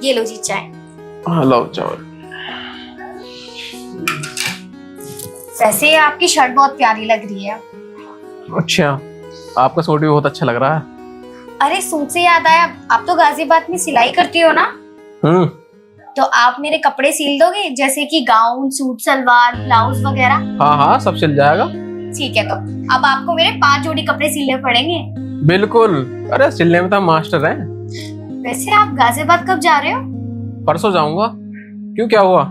ये लो जी चाय। हाँ लो चावल। वैसे आपकी शर्ट बहुत प्यारी लग रही है। अच्छा, आपका सूट भी बहुत अच्छा लग रहा है। अरे सूट से याद आया, आप तो गाजियाबाद में सिलाई करती हो ना? हम्म। तो आप मेरे कपड़े सिल दोगे, जैसे कि गाउन, सूट, सलवार, ब्लाउज वगैरह? हाँ हाँ, सब सिल जाएगा। ठीक है, तो अब आपको मेरे 5 जोड़ी कपड़े सिलने पड़ेंगे। बिल्कुल। अरे सिलने में तो हम मास्टर हैं। वैसे आप गाजियाबाद कब जा रहे हो? परसों जाऊंगा। क्यों, क्या हुआ?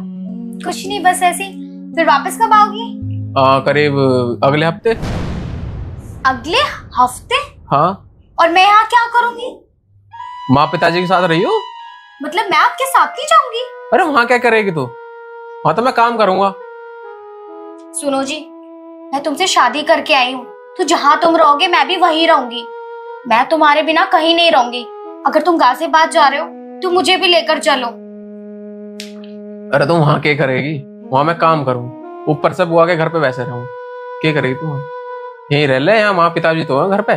कुछ नहीं, बस ऐसे ही। फिर वापस कब आओगी? करीब अगले हफ्ते। अगले हफ्ते? हाँ। और मैं यहाँ क्या करूंगी? माँ पिताजी के साथ रही हो। मतलब मैं आपके साथ नहीं जाऊंगी? अरे वहां क्या करेगी तू? वहां तो मैं काम करूंगा। सुनो जी, मैं तुमसे शादी करके आई हूँ, तो जहाँ तुम रहोगे मैं भी वहीं रहूंगी। मैं तुम्हारे बिना कहीं नहीं रहूंगी। अगर तुम गाजियाबाद जा रहे हो तो मुझे भी लेकर चलो। अरे तुम वहां क्या करेगी? वहां मैं काम करूँ, ऊपर से बुआ के घर पे वैसे रहूं। क्या करेगी तू वहां? यहीं रह ले, यहाँ माँ पिताजी तो है घर पे।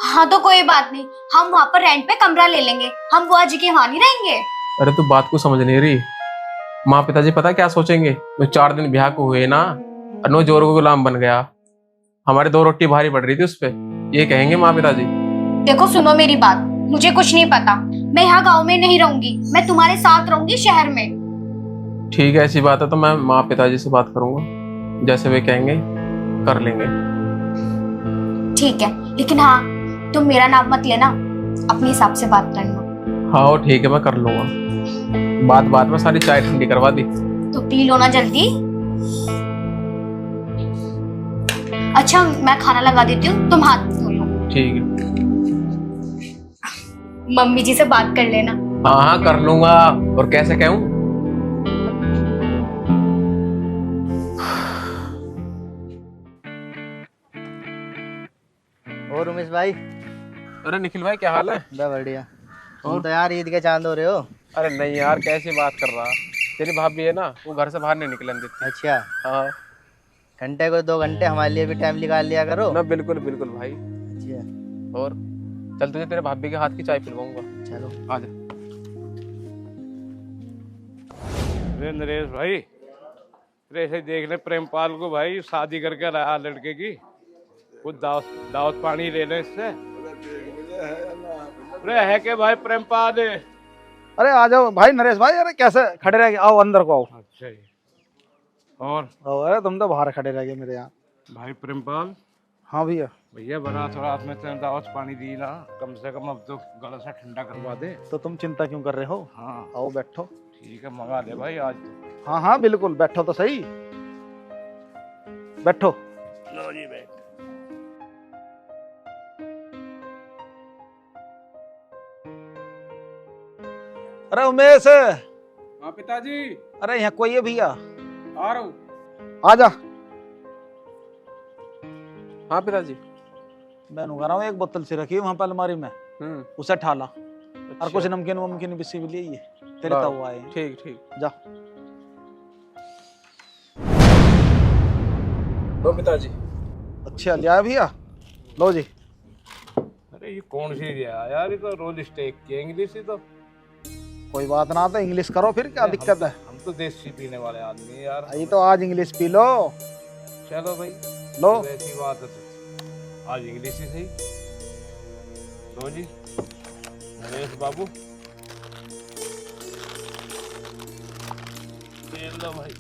हाँ तो कोई बात नहीं, हम वहाँ पर रेंट पे कमरा ले लेंगे। हम बुआ जी के वहाँ नहीं रहेंगे। अरे तू बात को समझ नहीं रही। माँ पिताजी पता क्या सोचेंगे? मैं 4 दिन ब्याह को हुए ना, और नो जोर को गुलाम बन गया। हमारी 2 रोटी भारी पड़ रही थी उस पे। ये कहेंगे माँ पिताजी। देखो सुनो मेरी बात, मुझे कुछ नहीं पता। मैं यहाँ गाँव में नहीं रहूंगी, मैं तुम्हारे साथ रहूंगी शहर में। ठीक है, ऐसी बात है तो मैं माँ पिताजी से बात करूंगा, जैसे वे कहेंगे कर लेंगे। ठीक है, लेकिन हाँ, तुम मेरा नाम मत लेना, अपने हिसाब से बात करना। हाँ वो ठीक है, मैं कर लूंगा। बात बात में सारी चाय ठंडी करवा दी। तो पी लो ना जल्दी। अच्छा मैं खाना लगा देती हूँ, तुम हाथ धो लो। ठीक है। मम्मी जी से बात कर लेना। हाँ हाँ कर लूंगा। और कैसे कहूँ? और उमेश भाई? अरे निखिल भाई, क्या हाल है? बस बढ़िया। तुम और? तो यार ईद के चांद हो रहे हो। अरे नहीं यार, कैसी बात कर रहा? तेरी भाभी है ना, वो घर से बाहर नहीं निकलने देती। अच्छा, हाँ। घंटे को 2 घंटे हमारे लिए भी टाइम निकाल लिया करो। ना बिल्कुल बिल्कुल भाई। अच्छा और चल, तुझे तेरे भाभी के हाथ की चाय पिलवाऊंगा। चलो। आ जा। अरे नरेश भाई, अरे ऐसे देख ले प्रेमपाल को भाई, शादी करके रहा लड़के की। कुछ दावत दावत पानी ले लें इससे। अरे है के भाई प्रेमपाल? अरे आ जाओ भाई नरेश भाई। अरे कैसे खड़े रह गए? आओ अंदर को आओ। अच्छा जी। और अरे तुम तो बाहर खड़े रह गए मेरे यहाँ। भाई प्रेमपाल, हाँ भैया। भैया बारात रात में तेने दावत पानी दी ना, कम से कम अब तो गला सा ठंडा करवा दे। तो तुम चिंता क्यों कर रहे हो? हाँ आओ बैठो। ठीक है, मंगा ले भाई आज तो। हाँ हाँ बिल्कुल, बैठो तो सही। बैठो। लो जी बैठ। अरे उमेश। हाँ पिताजी। अरे यहाँ कोई है भैया? आ रहा हूँ। आ जा। हाँ पिताजी। मैं कह रहा हूँ एक बोतल सी रखी है वहाँ पर अलमारी में, उसे ठाला। और कुछ नमकीन वमकीन बिस्सी भी लिए तेरे ताऊ आए हैं। ठीक ठीक। जा। लो पिताजी। अच्छा लिया भैया, लो जी। अरे ये कौन सी दिया यार, ये तो रोज स्टेक की इंग्लिश ही तो। कोई बात ना, तो इंग्लिश करो फिर, क्या दिक्कत है? हम तो देसी पीने वाले आदमी हैं यार। ये तो आज इंग्लिश पी लो। चलो भाई, लो। तो ऐसी बात है तो आज इंग्लिश ही सही। लो जी नरेश बाबू, ये लो भाई।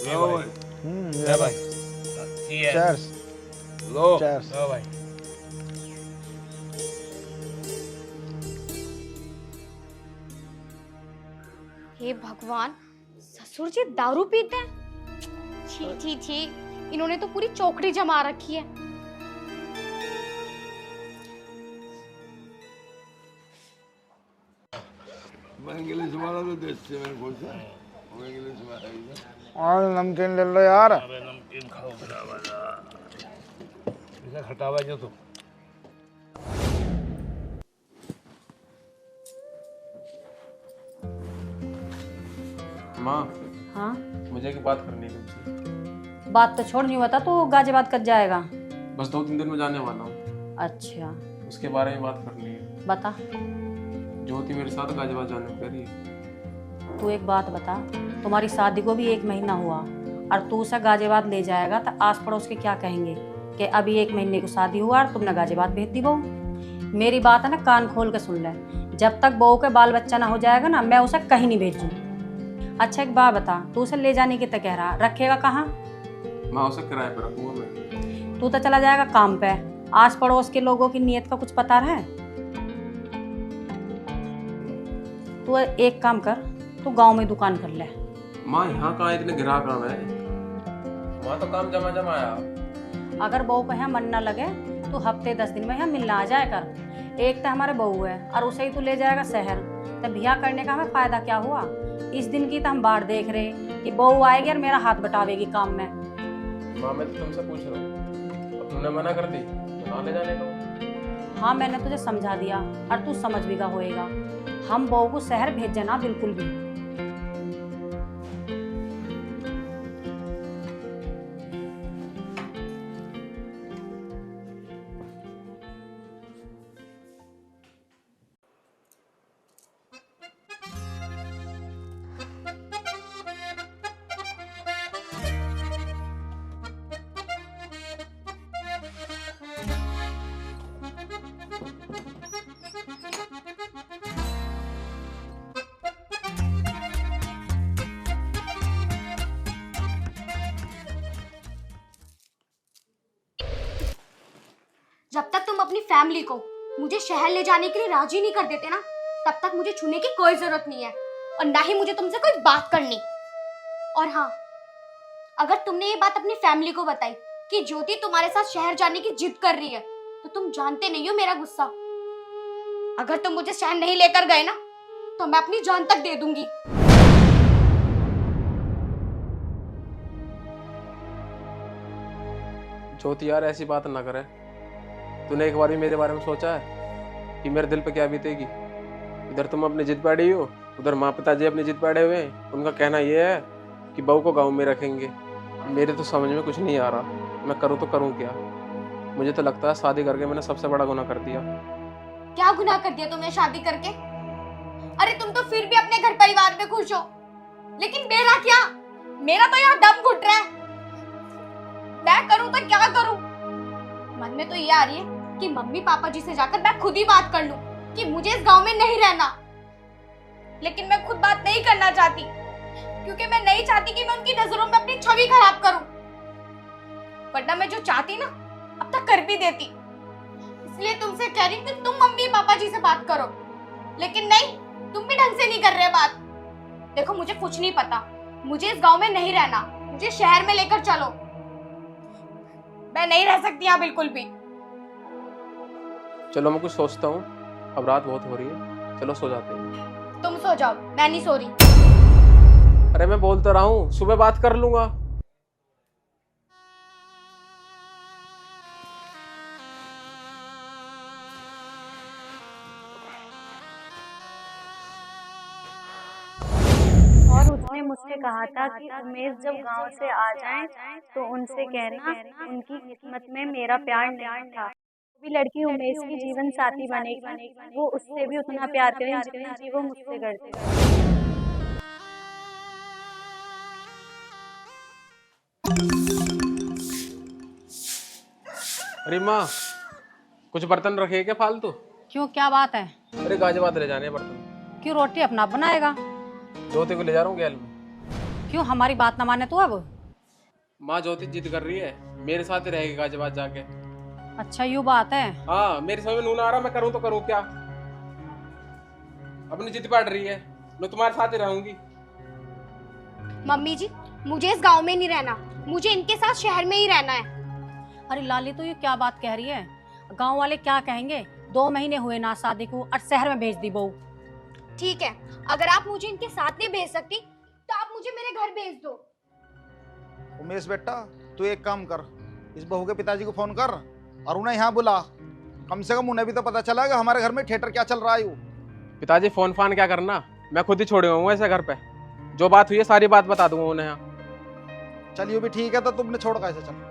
लो भाई। ले भाई। चीयर्स। लो Cheers. लो भाई। हे भगवान, ससुर जी दारू पीते हैं? छी छी छी, इन्होंने तो पूरी चौकड़ी जमा रखी है। मैं इंग्लिश वाला तो देसी मेरे को से वो इंग्लिश वाला ही है। और नमकीन ले लो यार। अबे नमकीन खाओ बड़ा वाला, इसे खटावा जो तो। माँ, हाँ मुझे एक बात करनी है तुमसे। बात तो छोड़, नहीं बता तू गाजियाबाद कब जाएगा? बस 2-3 दिन में जाने वाला हूँ। अच्छा, उसके बारे में बात करनी है। बता। ज्योति मेरे साथ गाजियाबाद जाने को कह रही है। तू एक बात बता, तुम्हारी शादी को भी 1 महीना हुआ और तू उसे गाजियाबाद ले जाएगा तो आस पड़ोस के क्या कहेंगे कि अभी 1 महीने को शादी हुआ और तुमने गाजियाबाद भेज दी बहू। मेरी बात है ना, कान खोल के सुन ले। जब तक बहू के बाल बच्चा ना हो जाएगा ना, मैं उसे कहीं नहीं भेजूँ। अच्छा एक बात बता, तू उसे ले जाने की तो कह रहा, रखेगा कहाँ? मैं उसे किराए पर रखूंगा मैं। तू तो चला जाएगा काम पे, आस पड़ोस के लोगों की नीयत का कुछ पता है? तू एक काम कर, तू गांव में दुकान कर ले। माँ यहाँ कहाँ इतने ग्राहक काम है? वहाँ तो काम जमा जमा आया। अगर बहू को यहाँ मन न लगे तो हफ्ते 10 दिन में यहाँ मिलना आ जाए कर। एक तो हमारे बहू है और उसे ही तू ले जाएगा शहर, तो ब्याह करने का हमें फायदा क्या हुआ? इस दिन की तो हम बाढ़ देख रहे कि बहू आएगी और मेरा हाथ बटावेगी काम में। माँ मैं तो तुमसे पूछ रहा हूँ, अब तुमने मना कर दी तो ना ले जाने को। हाँ मैंने तुझे समझा दिया और तू समझ भी होएगा। हम बहू को शहर भेज ना बिल्कुल भी। जब तक तुम अपनी फैमिली को मुझे शहर ले जाने के लिए राजी नहीं कर देते ना, तब तक मुझे छूने की कोई जरूरत नहीं है और ना ही मुझे तुमसे कोई बात करनी। और हाँ, अगर तुमने ये बात अपनी फैमिली को बताई कि ज्योति तुम्हारे साथ शहर जाने की जिद कर रही है, तो तुम जानते नहीं हो मेरा गुस्सा। अगर तुम मुझे शहर नहीं लेकर गए ना, तो मैं अपनी जान तक दे दूंगी। ज्योति यार ऐसी बात ना करे। तूने एक बार भी मेरे बारे में सोचा है कि मेरे दिल पे क्या बीतेगी? इधर तुम अपनी जिद पे अड़ी हो, उधर माँ पिताजी अपनी जिद पे अड़े हुए हैं। उनका कहना यह है कि बहू को गांव में रखेंगे। मेरे तो समझ में कुछ नहीं आ रहा, मैं करूँ तो करूँ क्या? मुझे तो लगता है शादी करके मैंने सबसे बड़ा गुनाह कर दिया। क्या गुनाह कर दिया तुमने शादी करके? अरे तुम तो फिर भी अपने घर परिवार में खुश हो, लेकिन मेरा क्या? मेरा तो यहाँ दम घुट रहा है। मैं करूँ तो क्या करूँ? मन में तो ये आ रही है कि मम्मी पापा जी से जाकर मैं खुद ही बात कर लूं कि मुझे इस गांव में नहीं रहना, लेकिन मैं खुद बात नहीं करना चाहती क्योंकि मैं नहीं चाहती कि मैं उनकी नजरों में अपनी छवि खराब करूं। वरना मैं जो चाहती ना अब तक कर भी देती। इसलिए तुमसे कह रही हूं कि तुम मम्मी पापा जी से बात करो, लेकिन नहीं, तुम भी ढंग से नहीं कर रहे बात। देखो मुझे कुछ नहीं पता, मुझे इस गांव में नहीं रहना, मुझे शहर में लेकर चलो। मैं नहीं रह सकती यहाँ बिल्कुल भी। चलो मैं कुछ सोचता हूँ, अब रात बहुत हो रही है, चलो सो जाते हैं। तुम सो जाओ, मैं नहीं सो रही। अरे मैं बोल तो रहा हूँ, सुबह बात कर लूंगा। और उसने मुझसे कहा था कि उमेश जब गांव से आ जाएं तो उनसे कहना उनकी किस्मत में मेरा प्यार नहीं था। भी लड़की उमेश की जीवन साथी बनेगी, वो उससे भी उतना प्यार करें जितना कि वो मुझसे करते। अरे माँ, कुछ बर्तन रखे क्या फालतू? क्यों, क्या बात है? अरे गाजियाबाद ले जाने हैं बर्तन। क्यों, रोटी अपना बनाएगा? ज्योति को ले जा रहा हूँ गैल में। क्यों, हमारी बात ना माने तो अब? माँ ज्योति जिद कर रही है, मेरे साथ ही रहेगी गाजियाबाद जाके। अच्छा यूँ बात है? हाँ, मेरी समझ में नून आ रहा, मैं करूँ तो करूँ क्या? अपनी जिद पड़ रही है, मैं तुम्हारे साथ ही रहूंगी। मम्मी जी, मुझे इस गांव में नहीं रहना, मुझे इनके साथ शहर में ही रहना है। अरे लाली तो ये क्या बात कह रही है? गांव वाले क्या कहेंगे? 2 महीने हुए ना शादी को और शहर में भेज दी बहू। ठीक है, अगर आप मुझे इनके साथ नहीं भेज सकती तो आप मुझे मेरे घर भेज दो। उमेश बेटा, तू एक काम कर, इस बहू के पिताजी को फोन कर और उन्हें यहाँ बुला। कम से कम उन्हें भी तो पता चला कि हमारे घर में थिएटर क्या चल रहा है। पिताजी फोन फान क्या करना, मैं खुद ही छोड़े हूँ ऐसे घर पे। जो बात हुई है सारी बात बता दूंगा उन्हें यहाँ। चलिए भी ठीक है, तो तुमने छोड़ कैसे चल।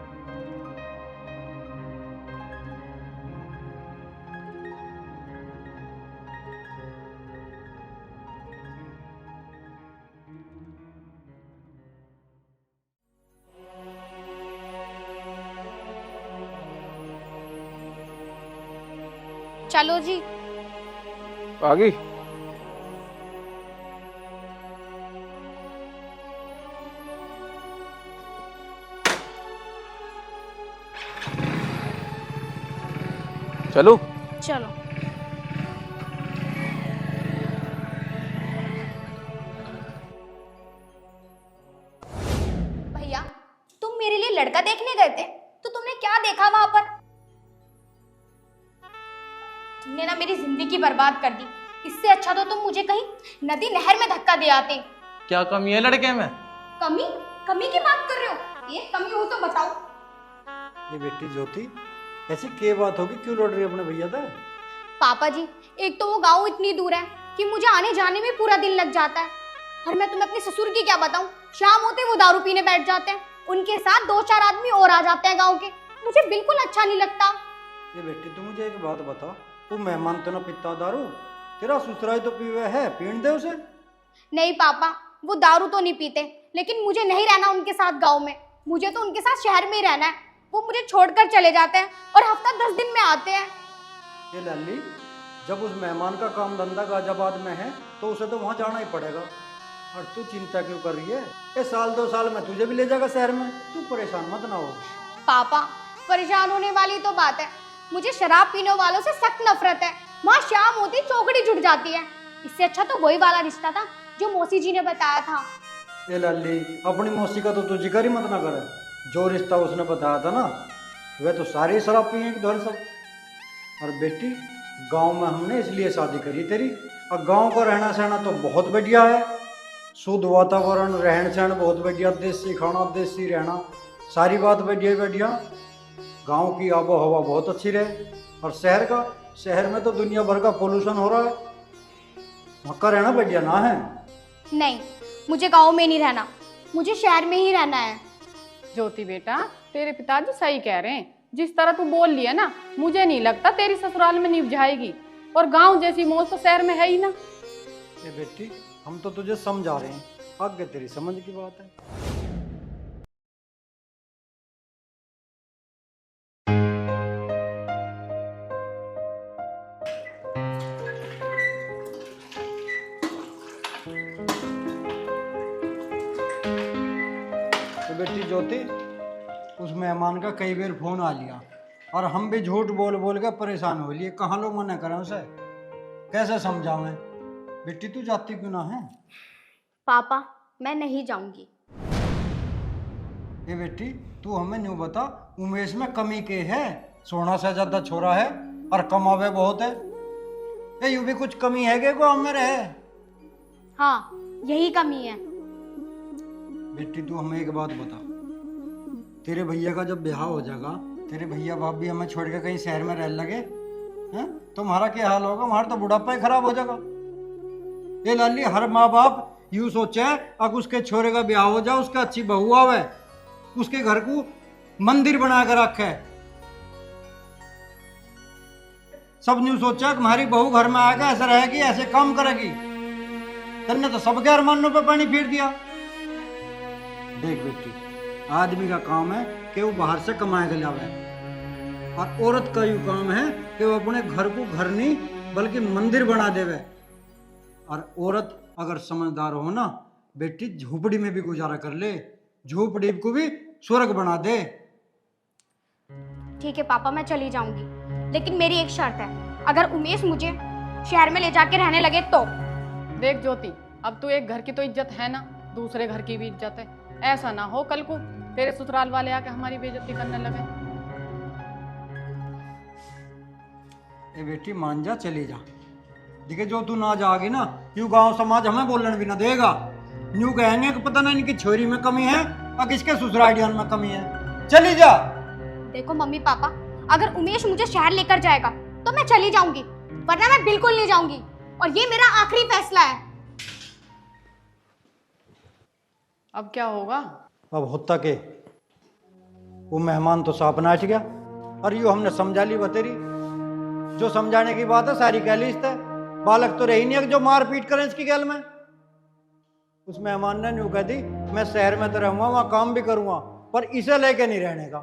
चलो जी। आ गई? चलो। चलो। भैया, तुम मेरे लिए लड़का देखने गए थे, तो तुमने क्या देखा वहां पर? तुमने ना मेरी जिंदगी बर्बाद कर दी। इससे अच्छा तो तुम मुझे कहीं नदी नहर में धक्का दे आते। क्या कमी है लड़के में? कमी? कमी की बात कर रहे हो? ये कमी हो तो बताओ। ये बेटी ज्योति, ऐसी क्या बात होगी, क्यों लड़ रही है अपने भैया से? पापा जी, एक तो वो गांव इतनी दूर है कि मुझे आने जाने में पूरा दिन लग जाता है। और मैं तुम्हें अपने ससुर की क्या बताऊं, शाम होते वो दारू पीने बैठ जाते हैं, उनके साथ 2-4 आदमी और आ जाते हैं गांव के। मुझे बिल्कुल अच्छा नहीं लगता। ये बेटी तू मुझे एक बात बता, वो मेहमान तो ना पीता दारू, तेरा ससुराल तो पीवे है, पीने दे उसे। नहीं पापा, वो दारू तो नहीं पीते, लेकिन मुझे नहीं रहना उनके साथ गाँव में। मुझे तो उनके साथ शहर में ही रहना है। वो मुझे छोड़कर चले जाते हैं और हफ्ता 10 दिन में आते हैं। ये लाली, जब उस मेहमान का काम धंधा गाजियाबाद में है तो उसे तो वहाँ जाना ही पड़ेगा। और तू चिंता क्यों कर रही है? ये 1-2 साल में तुझे भी ले जाएगा शहर में, तू परेशान मत ना हो। पापा, परेशान होने वाली तो बात है, मुझे शराब पीने वालों से सख्त नफरत है। वहाँ शाम होती चौकड़ी जुट जाती है। इससे अच्छा तो वही वाला रिश्ता था जो मौसी जी ने बताया था। ये लाली, अपनी मौसी का तो तू जिक्र ही मत ना करे। जो रिश्ता उसने बताया था ना, वह तो सारी शराब पिए की धर सब। और बेटी, गांव में हमने इसलिए शादी करी तेरी, और गांव का रहना सहना तो बहुत बढ़िया है। शुद्ध वातावरण, रहन सहन बहुत बढ़िया, देसी खाना, देसी रहना, सारी बात बढ़िया बढ़िया। गांव की आबो हवा बहुत अच्छी रहे। और शहर में तो दुनिया भर का पोल्यूशन हो रहा है, वहाँ का रहना बढ़िया ना है। नहीं, मुझे गाँव में नहीं रहना, मुझे शहर में ही रहना है। ज्योति बेटा, तेरे पिताजी सही कह रहे हैं। जिस तरह तू बोल लिया ना, मुझे नहीं लगता तेरी ससुराल में निभ जाएगी। और गांव जैसी मौज तो शहर में है ही ना। ये बेटी, हम तो तुझे समझा रहे हैं, आगे तेरी समझ की बात है। तो बेटी ज्योति, उस मेहमान का कई बार फोन आ लिया और हम भी झूठ बोल बोल के परेशान हो लिए। कहाँ लोग मना करें उसे, कैसे समझावें? बेटी तू जाती क्यों ना है? पापा, मैं नहीं जाऊंगी। ये बेटी, तू हमें न्यू बता, उमेश में कमी के है? सोना से ज्यादा छोरा है और कमावे बहुत है। ये यूं भी कुछ कमी है के को हमें रहे? हाँ, यही कमी है। बेटी तू हमें एक बात बता, तेरे भैया का जब ब्याह हो जाएगा, तेरे भैया बाप भी हमें छोड़ के कहीं शहर में रह लगे हैं, तो हमारा क्या हाल होगा? हमारा तो बुढ़ापा ही खराब हो जाएगा। ये लाली, हर माँ बाप यूं सोचे अब उसके छोरे का ब्याह हो जाए, उसका अच्छी बहू आवे, उसके घर को मंदिर बना कर रखे। सब न्यू सोचा कि हमारी बहू घर में आएगा, ऐसा रहेगी, ऐसे काम करेगी। तन्ने तो सबके अरमानों पे पानी फेर दिया। देख बेटी, आदमी का काम है कि वो बाहर से कमाए के लावे, और औरत का यूं काम है कि वो अपने घर को घर नहीं बल्कि मंदिर बना देवे। और औरत अगर समझदार हो ना बेटी, झोपड़ी में भी गुजारा कर ले, झोपड़ी को भी स्वर्ग बना दे। ठीक है पापा, मैं चली जाऊंगी, लेकिन मेरी एक शर्त है, अगर उमेश मुझे शहर में ले जाके रहने लगे तो। देख ज्योति, अब तू एक घर की तो इज्जत है ना, दूसरे घर की भी इज्जत है। ऐसा ना हो कल को तेरे ससुराल वाले आके हमारी बेइज्जती करने लगे। ए बेटी मान जा, चली जा। देखिए जो तू ना जागी ना, यूं गांव समाज हमें बोलने भी ना देगा। यूं कहेंगे कि पता नहीं इनकी छोरी में कमी है और किसके ससुरालियान में कमी है। चली जा। देखो मम्मी पापा, अगर उमेश मुझे शहर लेकर जाएगा तो मैं चली जाऊंगी, वरना मैं बिल्कुल नहीं जाऊंगी। और ये मेरा आखिरी फैसला है। अब क्या होगा? अब होता के वो मेहमान तो साफ नाच गया, और यूं हमने समझा ली बतेरी। जो समझाने की बात है सारी कह ली इससे। बालक तो रही नहीं जो मार पीट करें इसकी गैल में। उस मेहमान ने यूं कह दी, मैं शहर में तो रहूंगा, वहां काम भी करूंगा, पर इसे लेके नहीं रहने का।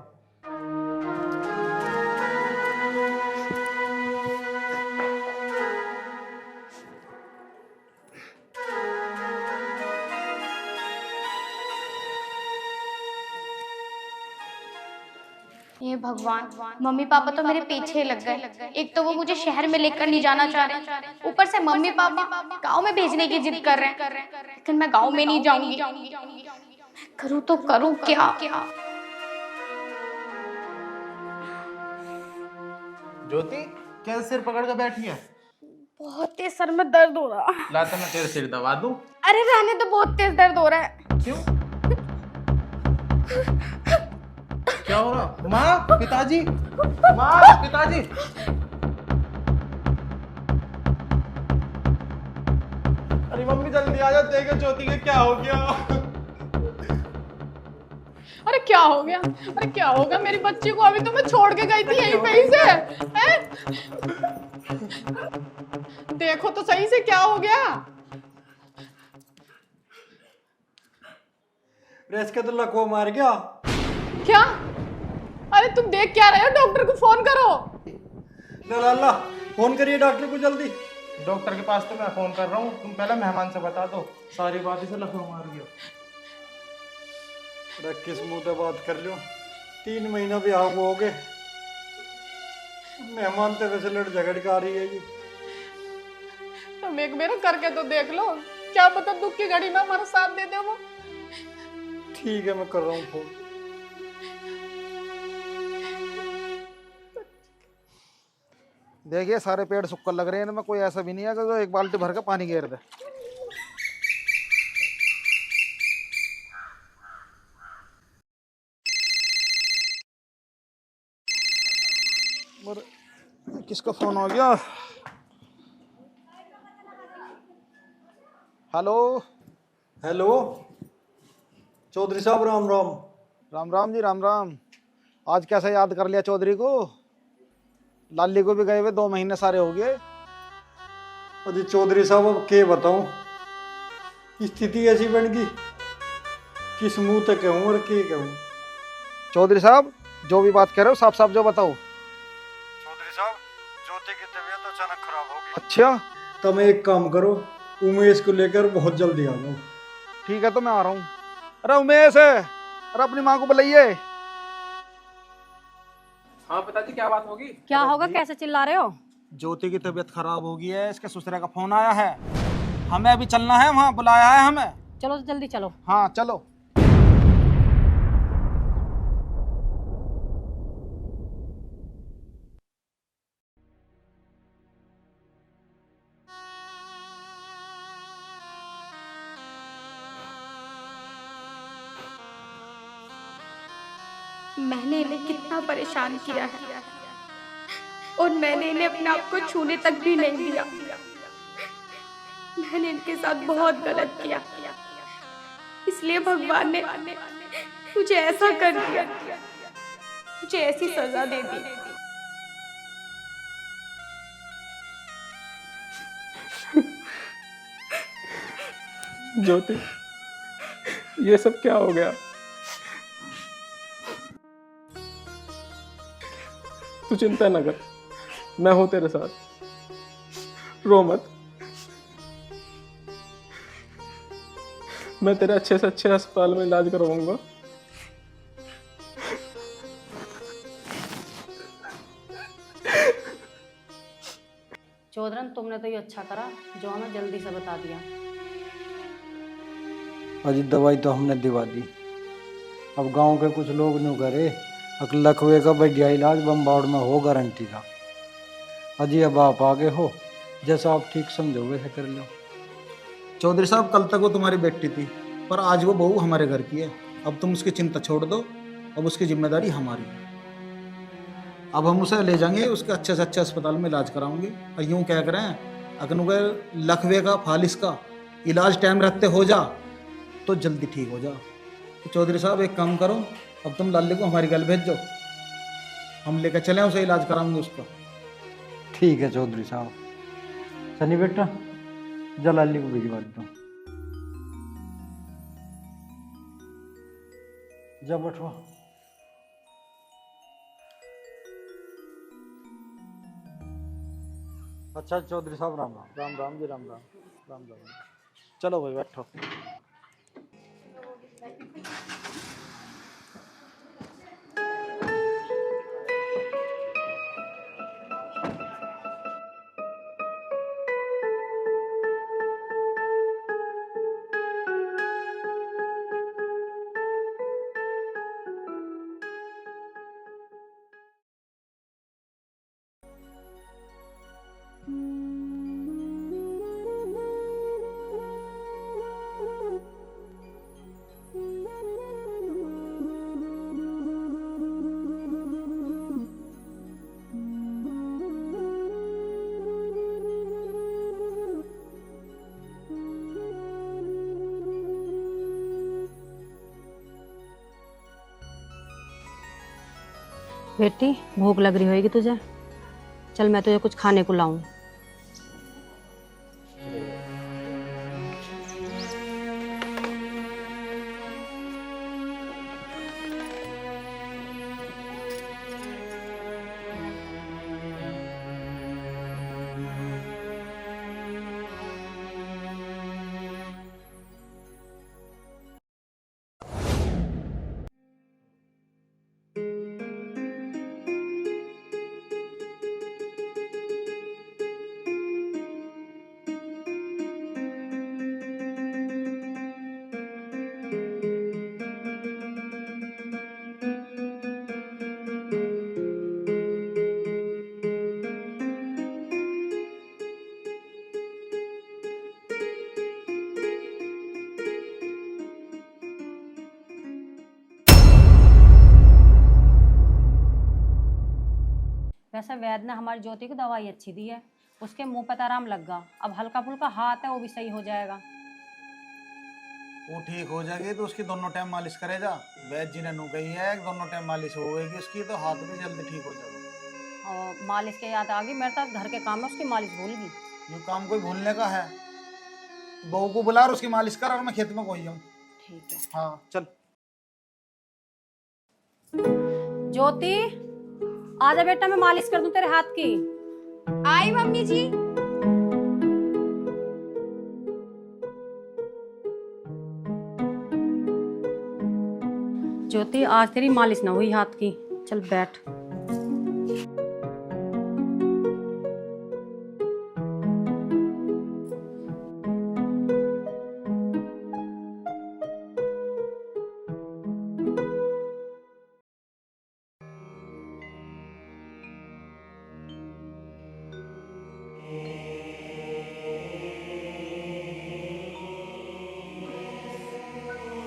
भगवान, मम्मी पापा तो मेरे पीछे लग गए। एक तो वो मुझे शहर में लेकर नहीं जाना चाह रहे, ऊपर से मम्मी पापा गांव में भेजने की जिद कर रहे हैं, लेकिन मैं गांव में नहीं जाऊंगी। करूँ तो करूँ क्या? ज्योति, क्या सिर पकड़ कर बैठी है? बहुत तेज सर में दर्द हो रहा। ला तो मैं तेरे सिर दबा दूं। अरे रहने तो, बहुत तेज दर्द हो रहा है। क्यों? क्या हो रहा? माँ, पिताजी, माँ, पिताजी। अरे मम्मी जल्दी आ जा, देखो ज्योति के क्या हो गया। अरे क्या हो गया? अरे क्या होगा मेरी बच्ची को? अभी तो मैं छोड़ के गई थी यहीं पे ही से, हैं? देखो तो सही से क्या हो गया। रेस के तो लकवा मार गया। क्या? अरे तुम देख क्या रहे हो? डॉक्टर को फोन करो। लाला, फोन करिए डॉक्टर को जल्दी। डॉक्टर के पास तो मैं फोन कर रहा हूँ, तुम पहले मेहमान से बता दो सारी बात। इसे लकवा मार गया। अरे किस मुंह से बात कर लो, 3 महीना भी आप हो गए। मेहमान तो वैसे लड़ झगड़ के आ रही है जी। तुम एक मेरा करके तो देख लो, क्या पता दुख की घड़ी में हमारा साथ दे दे वो। ठीक है, मैं कर रहा हूँ फोन। देखिए सारे पेड़ सुक्कर लग रहे हैं, इनमें कोई ऐसा भी नहीं है कि जो एक बाल्टी भर के पानी घेर दे। किसका फोन आ गया? हेलो। हेलो चौधरी साहब, राम राम। राम राम जी, राम राम। आज कैसे याद कर लिया चौधरी को? लाली को भी गए हुए 2 महीने सारे हो गए। अजी चौधरी साहब, अब क्या बताऊं, स्थिति ऐसी बन गई, किस मुंह तक कहूं और क्या कहूं। चौधरी साहब, जो भी बात कह रहे हो साफ साफ जो बताओ। चौधरी साहब, ज्योति की तबीयत अचानक खराब हो गई। अच्छा, तो मैं एक काम करो, उमेश को लेकर बहुत जल्दी आ जाओ। ठीक है तो मैं आ रहा हूँ। अरे उमेश है, अरे अपनी माँ को बुलाइए। हाँ पिताजी, क्या बात होगी? क्या होगा? कैसे चिल्ला रहे हो? ज्योति की तबीयत खराब हो गई है, इसके ससुरे का फोन आया है, हमें अभी चलना है, वहाँ बुलाया है हमें। चलो तो जल्दी चलो। हाँ चलो। मैंने इन्हें कितना परेशान किया है और मैंने इन्हें अपने आप को छूने तक भी नहीं दिया। मैंने इनके साथ बहुत गलत किया, इसलिए भगवान ने मुझे ऐसा कर दिया, मुझे ऐसी सजा दे दी। ज्योति, ये सब क्या हो गया? तू चिंता न कर, मैं हूं तेरे साथ, रो मत। मैं तेरे अच्छे से अच्छे अस्पताल में इलाज करवाऊंगा। चौधरन, तुमने तो ये अच्छा करा जो हमें जल्दी से बता दिया। अजी दवाई तो हमने दिवा दी, अब गांव के कुछ लोग न्यू करे लखवे का बढ़िया इलाज बम्बाड़ में हो गारंटी का। अजी अब आप आगे हो, जैसा आप ठीक समझो वैसे कर लो। चौधरी साहब, कल तक वो तुम्हारी बेटी थी, पर आज वो बहू हमारे घर की है। अब तुम उसकी चिंता छोड़ दो, अब उसकी जिम्मेदारी हमारी है। अब हम उसे ले जाएंगे, उसके अच्छे से अच्छे अस्पताल में इलाज कराएंगे। और यूँ क्या करें, अगर लखवे का फालिस का इलाज टाइम रखते हो जा तो जल्दी ठीक हो जा। तो चौधरी साहब एक काम करो, अब तुम लाली को हमारी घर भेज दो, हम लेकर चलें उसे, इलाज कराएंगे उसका। ठीक है चौधरी साहब। सनी बेटा, जलाली को भिजवा दो। जब बैठो। अच्छा चौधरी साहब, राम राम। राम राम जी, राम राम। राम राम। चलो भाई बैठो। बेटी भूख लग रही होगी तुझे, चल मैं तुझे कुछ खाने को लाऊं। वैसे वैद्य ने हमारी ज्योति को दवाई अच्छी दी है, उसके मुंह पर तो आराम लग गया। अब हल्का फुल्का हाथ है वो भी सही हो जाएगा। वो ठीक हो जाएगी तो उसकी दोनों टाइम मालिश करेगा। वैद्य जी ने नू कही है कि दोनों टाइम मालिश होगी उसकी तो हाथ भी जल्दी ठीक हो जाएगा। और मालिश के याद आ गई, मेरे तो घर के काम में उसकी मालिश भूल गई। ये काम कोई भूलने का है? बहू को बुला और उसकी मालिश कर और मैं खेत में कोई हूँ। ठीक है। हाँ चल। ज्योति आजा बेटा, मैं मालिश कर दूं तेरे हाथ की। आई मम्मी जी। ज्योति आज तेरी मालिश ना हुई हाथ की, चल बैठ।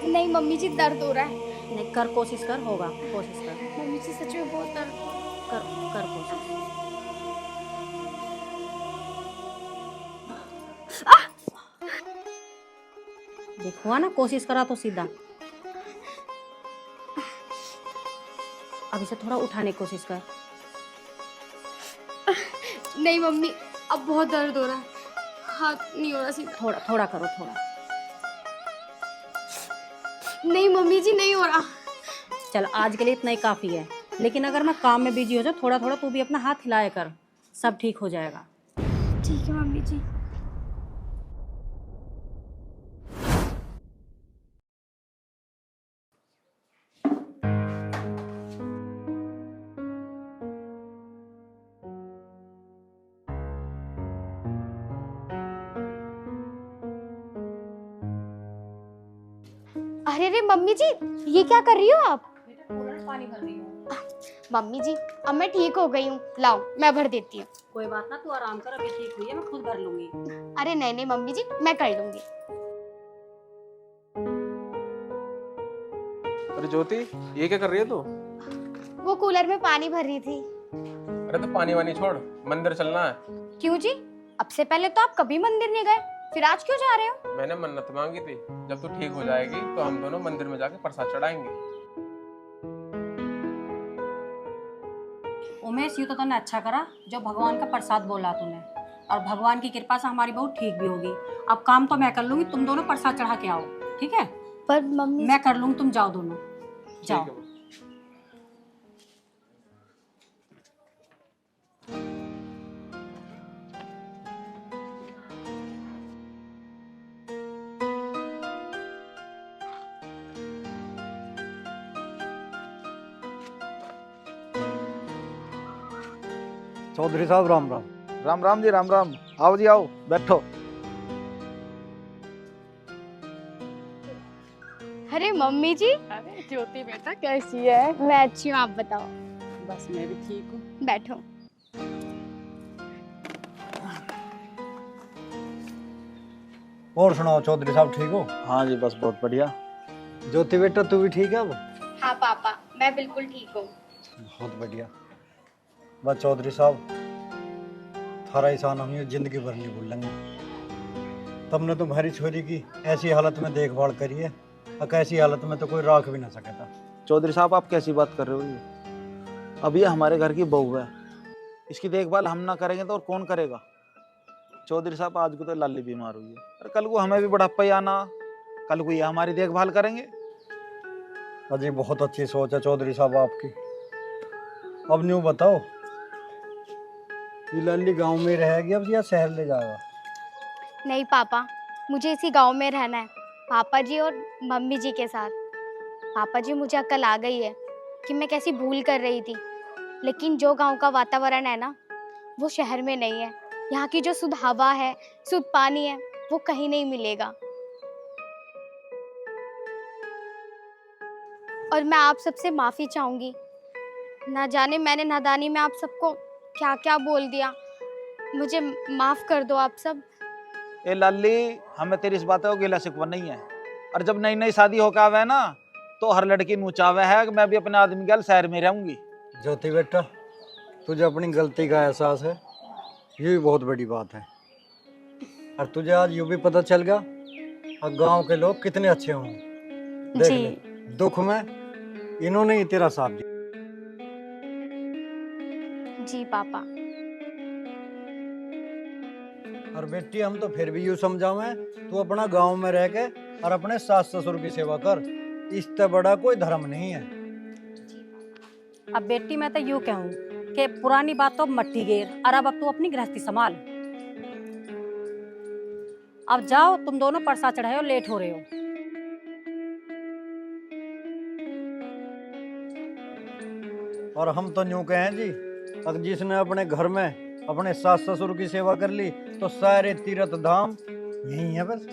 नहीं मम्मी जी, दर्द हो रहा है। नहीं कर, कोशिश कर, होगा, कोशिश कर। मम्मी जी सच में बहुत दर्द हो रहा है। कर कोशिश। देखो ना, कोशिश करा तो सीधा। अब इसे थोड़ा उठाने की कोशिश कर। नहीं मम्मी, अब बहुत दर्द हो रहा है, हाथ नहीं हो रहा सीधा। थोड़ा थोड़ा करो, थोड़ा। नहीं मम्मी जी, नहीं हो रहा। चल आज के लिए इतना ही काफी है, लेकिन अगर मैं काम में बिजी हो जाऊँ थोड़ा थोड़ा तू भी अपना हाथ हिलाया कर, सब ठीक हो जाएगा। ठीक है मम्मी जी। अरे रे मम्मी जी, ये क्या कर रही हो आप? पानी भर रही हूँ। मम्मी जी अब मैं ठीक हो गई हूँ, लाओ मैं भर देती हूँ। कोई बात ना, तू आराम कर, अभी ठीक हुई है, मैं खुद भर लूंगी। अरे नहीं नहीं मम्मी जी, मैं कर लूंगी। अरे ज्योति, ये क्या कर रही है तू? वो कूलर में पानी भर रही थी। अरे तो पानी वानी छोड़, मंदिर चलना है। क्यों जी? अब से पहले तो आप कभी मंदिर नहीं गए, फिर आज क्यों जा रहे हो? मैंने मन्नत मांगी थी, जब तू ठीक हो जाएगी तो हम दोनों मंदिर में जाके प्रसाद चढ़ाएंगे। उमेश, ये तो तूने अच्छा करा जो भगवान का प्रसाद बोला तूने, और भगवान की कृपा से हमारी बहू ठीक भी होगी। अब काम तो मैं कर लूंगी, तुम दोनों प्रसाद चढ़ा के आओ, ठीक है? पर मम्मी मैं कर लूंगी, तुम जाओ दोनों, जाओ। ठीक है। चौधरी साहब राम राम। राम राम जी, राम राम। आओ जी आओ, बैठो। अरे मम्मी जी। अरे ज्योति बेटा कैसी है? मैं अच्छी हूँ, आप बताओ। बस मैं भी ठीक हूँ। बैठो। और सुनाओ चौधरी साहब, ठीक हो? हाँ जी बस बहुत बढ़िया। ज्योति बेटा तू भी ठीक है अब? हाँ पापा, मैं बिल्कुल ठीक हूँ। बहुत बढ़िया। बस चौधरी साहब, थारा एहसान हम ये जिंदगी भर नहीं भूलेंगे। तुमने तुम्हारी छोरी की ऐसी हालत में देखभाल करी है, और ऐसी हालत में तो कोई राख भी ना सके था। चौधरी साहब आप कैसी बात कर रहे हो? अब ये हमारे घर की बहू है, इसकी देखभाल हम ना करेंगे तो और कौन करेगा। चौधरी साहब आज को तो लाली बीमार हुई है, अरे कल को हमें भी बुढ़ापा ही आना, कल को ये हमारी देखभाल करेंगे। अजी बहुत अच्छी सोच है चौधरी साहब आपकी। अब न्यू बताओ, ये लाली गांव में रहेगी अब या शहर ले जाएगा? नहीं पापा, मुझे इसी गांव में रहना है, पापा जी और मम्मी जी के साथ। पापा जी मुझे अक्ल आ गई है कि मैं कैसी भूल कर रही थी, लेकिन जो गांव का वातावरण है ना, वो शहर में नहीं है। यहाँ की जो शुद्ध हवा है, शुद्ध पानी है, वो कहीं नहीं मिलेगा। और मैं आप सबसे माफ़ी चाहूँगी, ना जाने मैंने नादानी में आप सबको क्या क्या बोल दिया, मुझे माफ़ कर दो आप सब। ए लाली, हमें तेरी इस बातों का गिला शिकवा नहीं है, और जब नई नई शादी होकर आवे ना तो हर लड़की नूचावे है कि मैं भी अपने आदमी के शहर में रहूंगी। ज्योति बेटा, तुझे अपनी गलती का एहसास है, ये भी बहुत बड़ी बात है। और तुझे आज यूं भी पता चल गया और गांव के लोग कितने अच्छे हों। देख ले, दुख में इन्होंने ही तेरा साथ दिया। जी पापा। और बेटी हम तो फिर भी यूं समझावे, तू अपना गांव में रह के और अपने सास ससुर की सेवा कर, इससे बड़ा कोई धर्म नहीं है। अब बेटी मैं तो यूँ कहूँ कि पुरानी बात तो मट्टी गेर, और अब तू अपनी गृहस्थी संभाल। अब जाओ, तुम दोनों परसा चढ़ाए हो, लेट हो रहे हो। और हम तो यूं कहें जी, अगर जिसने अपने घर में अपने सास ससुर की सेवा कर ली तो सारे तीर्थ धाम यही है बस।